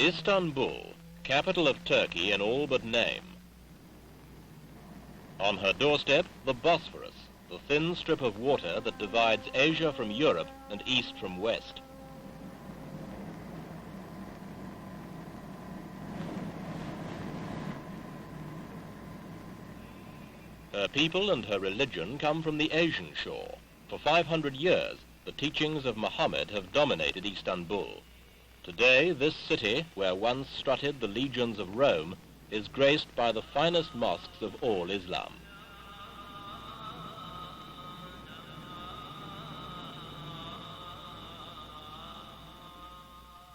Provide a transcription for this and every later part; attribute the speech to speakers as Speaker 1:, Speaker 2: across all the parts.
Speaker 1: Istanbul, capital of Turkey in all but name. On her doorstep, the Bosphorus, the thin strip of water that divides Asia from Europe and East from West. Her people and her religion come from the Asian shore. For 500 years, the teachings of Muhammad have dominated Istanbul. Today, this city, where once strutted the legions of Rome, is graced by the finest mosques of all Islam.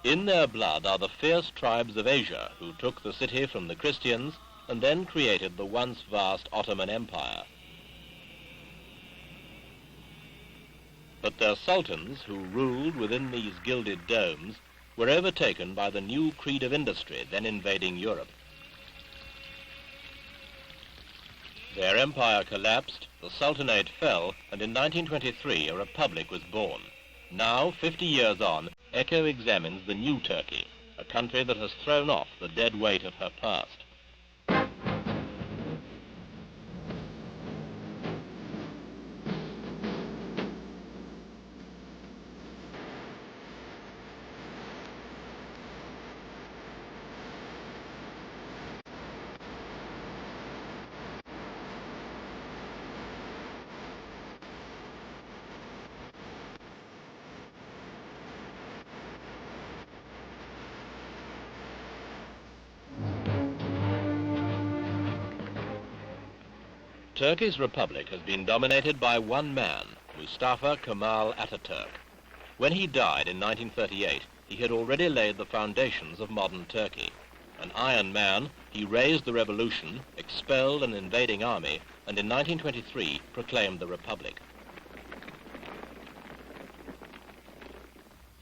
Speaker 1: In their blood are the fierce tribes of Asia who took the city from the Christians and then created the once vast Ottoman Empire. But their sultans, who ruled within these gilded domes, were overtaken by the new creed of industry then invading Europe. Their empire collapsed, the Sultanate fell, and in 1923 a republic was born. Now, 50 years on, Echo examines the new Turkey, a country that has thrown off the dead weight of her past. Turkey's republic has been dominated by one man, Mustafa Kemal Ataturk. When he died in 1938, he had already laid the foundations of modern Turkey. An iron man, he raised the revolution, expelled an invading army, and in 1923 proclaimed the republic.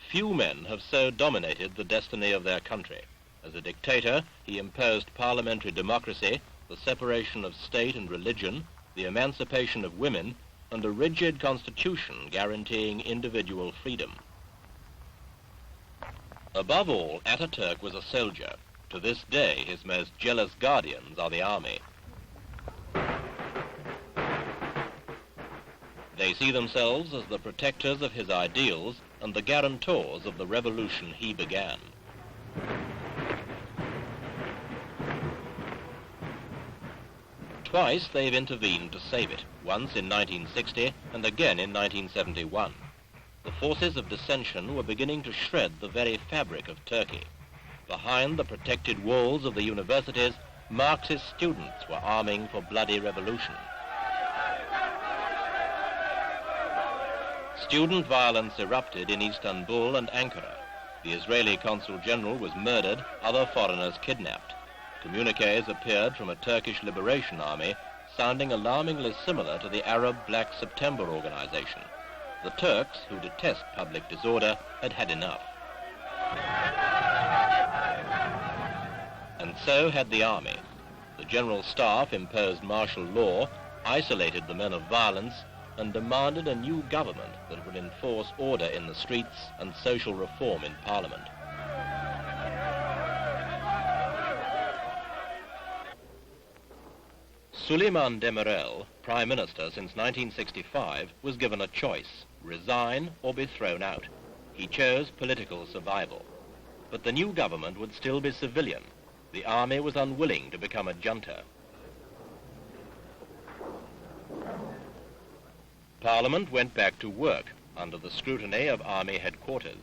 Speaker 1: Few men have so dominated the destiny of their country. As a dictator, he imposed parliamentary democracy, the separation of state and religion, the emancipation of women, and a rigid constitution guaranteeing individual freedom. Above all, Ataturk was a soldier. To this day, his most jealous guardians are the army. They see themselves as the protectors of his ideals and the guarantors of the revolution he began. Twice they've intervened to save it, once in 1960 and again in 1971. The forces of dissension were beginning to shred the very fabric of Turkey. Behind the protected walls of the universities, Marxist students were arming for bloody revolution. Student violence erupted in Istanbul and Ankara. The Israeli consul general was murdered, other foreigners kidnapped. Communiques appeared from a Turkish liberation army, sounding alarmingly similar to the Arab Black September organization. The Turks, who detest public disorder, had had enough. And so had the army. The General Staff imposed martial law, isolated the men of violence, and demanded a new government that would enforce order in the streets and social reform in Parliament. Süleyman Demirel, Prime Minister since 1965, was given a choice, resign or be thrown out. He chose political survival. But the new government would still be civilian. The army was unwilling to become a junta. Parliament went back to work under the scrutiny of army headquarters.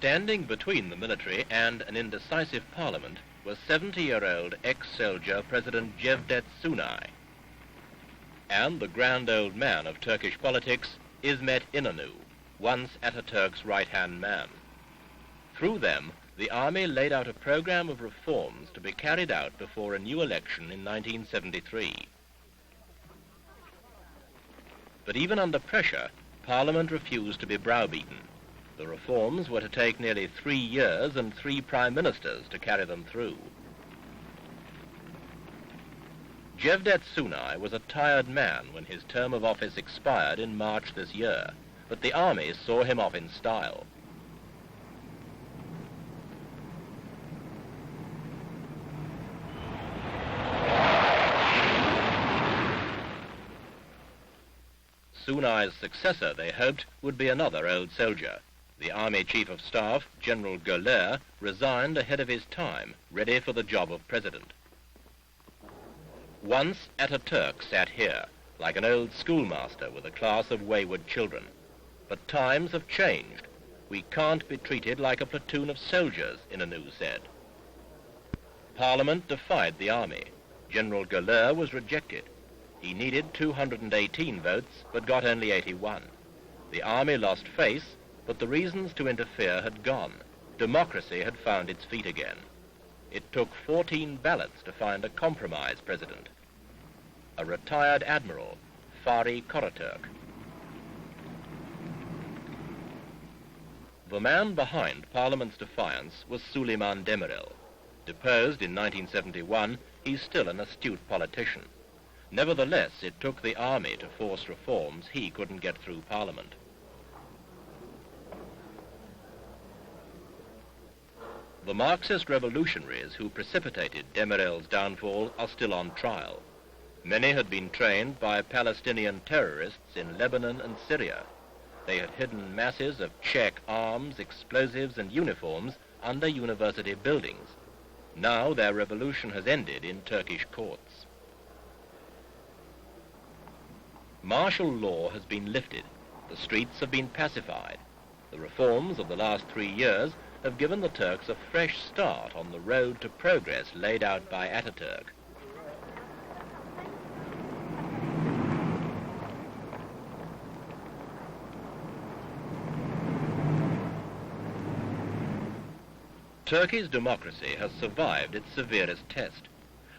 Speaker 1: Standing between the military and an indecisive parliament was 70-year-old ex-soldier President Cevdet Sunay and the grand old man of Turkish politics, İsmet İnönü, once Ataturk's right-hand man. Through them, the army laid out a program of reforms to be carried out before a new election in 1973. But even under pressure, Parliament refused to be browbeaten. The reforms were to take nearly 3 years and 3 prime ministers to carry them through. Cevdet Sunay was a tired man when his term of office expired in March this year, but the army saw him off in style. Sunay's successor, they hoped, would be another old soldier. The Army Chief of Staff, General Göler, resigned ahead of his time, ready for the job of president. Once Ataturk sat here, like an old schoolmaster with a class of wayward children. But times have changed. We can't be treated like a platoon of soldiers, Inanu said. Parliament defied the army. General Göler was rejected. He needed 218 votes, but got only 81. The army lost face, but the reasons to interfere had gone. Democracy had found its feet again. It took 14 ballots to find a compromise president. A retired admiral, Fahri Karaturk. The man behind Parliament's defiance was Süleyman Demirel. Deposed in 1971, he's still an astute politician. Nevertheless, it took the army to force reforms he couldn't get through Parliament. The Marxist revolutionaries who precipitated Demirel's downfall are still on trial. Many had been trained by Palestinian terrorists in Lebanon and Syria. They had hidden masses of Czech arms, explosives and uniforms under university buildings. Now their revolution has ended in Turkish courts. Martial law has been lifted. The streets have been pacified. The reforms of the last 3 years have given the Turks a fresh start on the road to progress laid out by Ataturk. Turkey's democracy has survived its severest test.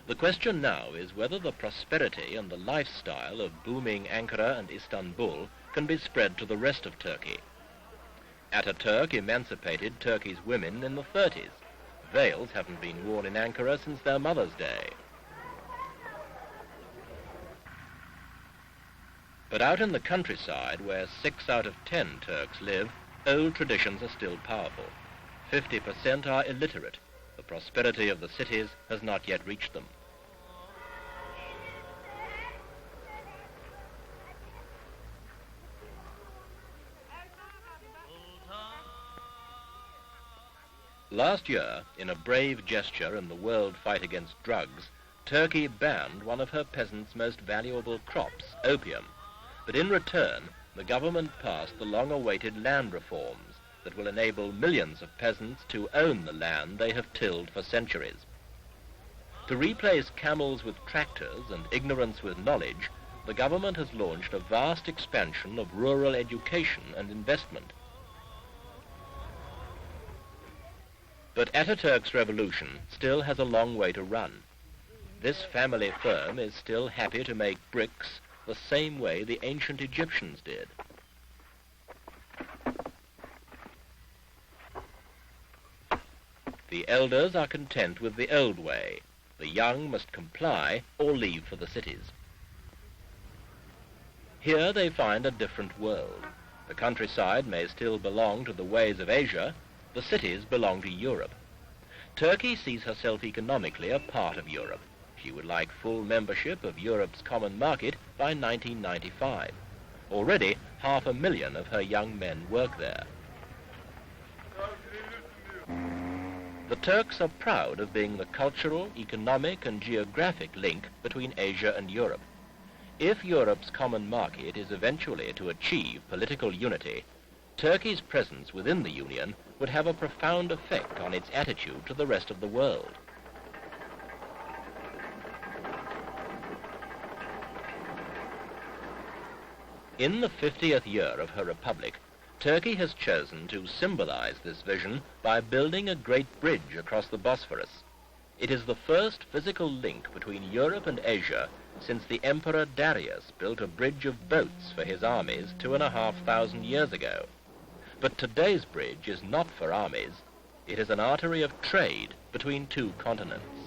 Speaker 1: The question now is whether the prosperity and the lifestyle of booming Ankara and Istanbul can be spread to the rest of Turkey. Ataturk emancipated Turkey's women in the 30s. Veils haven't been worn in Ankara since their mother's day. But out in the countryside, where 6 out of 10 Turks live, old traditions are still powerful. 50% are illiterate. The prosperity of the cities has not yet reached them. Last year, in a brave gesture in the world fight against drugs, Turkey banned one of her peasants' most valuable crops, opium. But in return, the government passed the long-awaited land reforms that will enable millions of peasants to own the land they have tilled for centuries. To replace camels with tractors and ignorance with knowledge, the government has launched a vast expansion of rural education and investment. But Ataturk's revolution still has a long way to run. This family firm is still happy to make bricks the same way the ancient Egyptians did. The elders are content with the old way. The young must comply or leave for the cities. Here they find a different world. The countryside may still belong to the ways of Asia. The cities belong to Europe. Turkey sees herself economically a part of Europe. She would like full membership of Europe's common market by 1995. Already, 500,000 of her young men work there. The Turks are proud of being the cultural, economic and geographic link between Asia and Europe. If Europe's common market is eventually to achieve political unity, Turkey's presence within the Union would have a profound effect on its attitude to the rest of the world. In the 50th year of her republic, Turkey has chosen to symbolize this vision by building a great bridge across the Bosphorus. It is the first physical link between Europe and Asia since the Emperor Darius built a bridge of boats for his armies 2,500 years ago. But today's bridge is not for armies. It is an artery of trade between two continents.